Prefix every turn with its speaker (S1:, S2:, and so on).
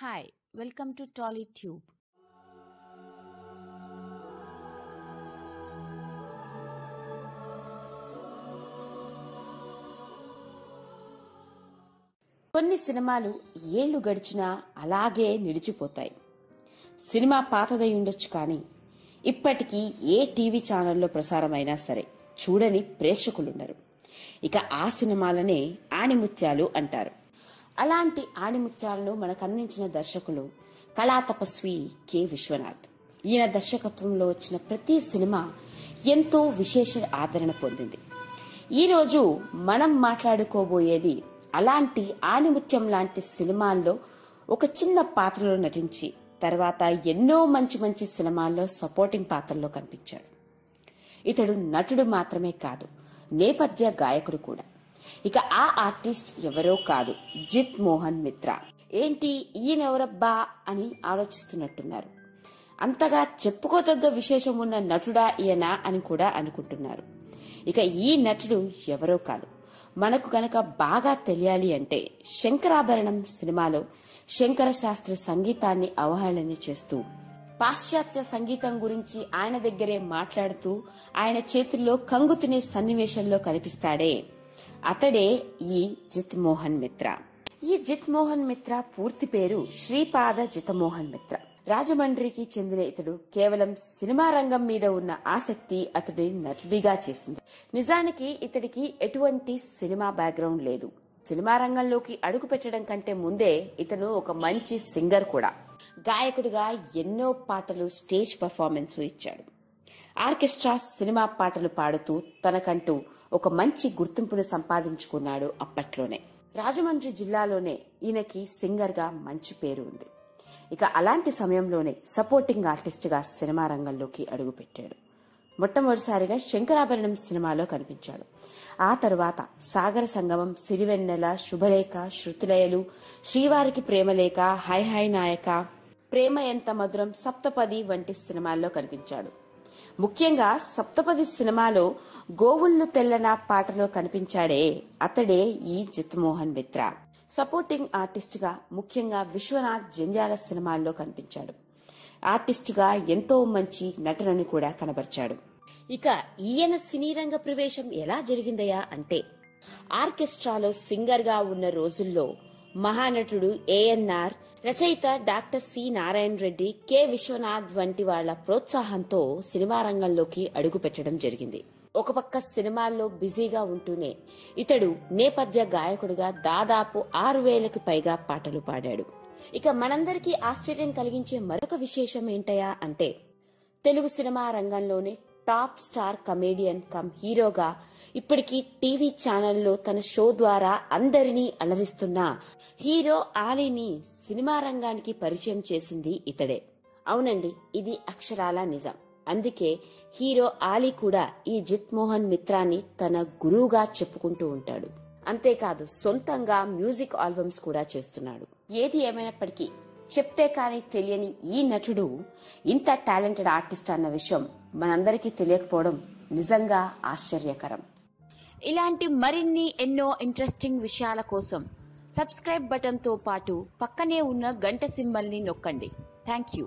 S1: Hi, welcome to TollyTube. కొన్ని సినిమాలు ఏళ్లు గడిచినా అలాగే నిలిచిపోతాయి. సినిమా పాతదై ఉండొచ్చు కానీ ఇప్పటికీ ఏ టీవీ ఛానల్లో ప్రసారమైనా సరే చూడని ప్రేక్షకులుండరు. ఇక ఆ సినిమాలనే ఆణిముత్యాలు అంటారు. అలాంటి ఆణిముత్యాలను మనకు అందించిన దర్శకులు కళా తపస్వి కె విశ్వనాథ్. ఈయన దర్శకత్వంలో వచ్చిన ప్రతి సినిమా ఎంతో విశేష ఆదరణ పొందింది. ఈరోజు మనం మాట్లాడుకోబోయేది అలాంటి ఆణిముత్యం లాంటి సినిమాల్లో ఒక చిన్న పాత్రలో నటించి తర్వాత ఎన్నో మంచి మంచి సినిమాల్లో సపోర్టింగ్ పాత్రలో కనిపించాడు. ఇతడు నటుడు మాత్రమే కాదు, నేపథ్య గాయకుడు కూడా. ఇక ఆ ఆర్టిస్ట్ ఎవరో కాదు, జిత్ మోహన్ మిత్రా. ఏంటి ఈయనెవరబ్బా అని ఆలోచిస్తున్నట్టున్నారు. అంతగా చెప్పుకోదగ్గ విశేషం ఉన్న నటుడా ఈయన అని కూడా అనుకుంటున్నారు. ఇక ఈ నటుడు ఎవరో కాదు, మనకు గనక బాగా తెలియాలి అంటే శంకరాభరణం సినిమాలో శంకర శాస్త్రి సంగీతాన్ని అవహేళన చేస్తూ పాశ్చాత్య సంగీతం గురించి ఆయన దగ్గరే మాట్లాడుతూ ఆయన చేతుల్లో కంగు తినే సన్నివేశంలో కనిపిస్తాడే, అతడే ఈ జిత్ మోహన్ మిత్రా. ఈ జిత్ మోహన్ మిత్రా పూర్తి పేరు శ్రీపాద జితమోహన్ మిత్రా. రాజమండ్రికి చెందిన ఇతడు కేవలం సినిమా రంగం మీద ఉన్న ఆసక్తి అతడి నటుడిగా చేసింది. నిజానికి ఇతడికి ఎటువంటి సినిమా బ్యాక్గ్రౌండ్ లేదు. సినిమా రంగంలోకి అడుగు పెట్టడం కంటే ముందే ఇతను ఒక మంచి సింగర్ కూడా. గాయకుడిగా ఎన్నో పాటలు స్టేజ్ పర్ఫార్మెన్స్ ఇచ్చాడు. ఆర్కెస్ట్రా సినిమా పాటలు పాడుతూ తనకంటూ ఒక మంచి గుర్తింపును సంపాదించుకున్నాడు. అప్పట్లోనే రాజమండ్రి జిల్లాలోనే ఈయనకి సింగర్ గా మంచి పేరు ఉంది. ఇక అలాంటి సమయంలోనే సపోర్టింగ్ ఆర్టిస్ట్ గా సినిమా రంగంలోకి అడుగుపెట్టాడు. మొట్టమొదటిసారిగా శంకరాభరణం సినిమాలో కనిపించాడు. ఆ తరువాత సాగర సంగమం, సిరివెన్నెల, శుభలేఖ, శృతిలయలు, శ్రీవారికి ప్రేమలేఖ, హై హై నాయక, ప్రేమ ఎంత మధురం, సప్తపది వంటి సినిమాల్లో కనిపించాడు. ముఖ్యంగా సప్తపది సినిమాలో గోవుళ్ళు తెల్లన పాటలో కనిపించాడే, అతడే ఈ జిత్ మోహన్ మిత్రా. సపోర్టింగ్ ఆర్టిస్ట్ గా ముఖ్యంగా విశ్వనాథ్ జంధ్యాల సినిమాల్లో కనిపించాడు. ఆర్టిస్ట్ గా ఎంతో మంచి నటనను కూడా కనబర్చాడు. ఇక ఈయన సినీ రంగ ప్రవేశం ఎలా జరిగిందయా అంటే, ఆర్కెస్ట్రాలో సింగర్ గా ఉన్న రోజుల్లో మహానటుడు ఏఎన్ఆర్, రచయిత డాక్టర్ సి నారాయణ రెడ్డి, కె విశ్వనాథ్ వంటి వాళ్ల ప్రోత్సాహంతో సినిమా రంగంలోకి అడుగు పెట్టడం జరిగింది. ఒక పక్క సినిమాల్లో బిజీగా ఉంటూనే ఇతడు నేపథ్య గాయకుడిగా దాదాపు 6,000కి పైగా పాటలు పాడాడు. ఇక మనందరికీ ఆశ్చర్యం కలిగించే మరొక విశేషం ఏంటయా అంటే, తెలుగు సినిమా రంగంలోనే టాప్ స్టార్ కమేడియన్ కమ్ హీరోగా ఇప్పటికీ టీవీ ఛానల్లో తన షో ద్వారా అందరినీ అలరిస్తున్న హీరో ఆలీని సినిమా రంగానికి పరిచయం చేసింది ఇతడే. అవునండి, ఇది అక్షరాల నిజం. అందుకే హీరో ఆలీ కూడా ఈ జిత్ మోహన్ మిత్రాని తన గురువుగా చెప్పుకుంటూ ఉంటాడు. అంతేకాదు సొంతంగా మ్యూజిక్ ఆల్బమ్స్ కూడా చేస్తున్నాడు. ఏది ఏమైనప్పటికీ చెప్తే కానీ తెలియని ఈ నటుడు ఇంత టాలెంటెడ్ ఆర్టిస్ట్ అన్న విషయం మనందరికీ తెలియకపోవడం నిజంగా ఆశ్చర్యకరం. ఇలాంటి మరిన్ని ఎన్నో ఇంట్రెస్టింగ్ విషయాల కోసం సబ్స్క్రైబ్ బటన్ తో పాటు పక్కనే ఉన్న గంట సింబల్ ని నొక్కండి. Thank you.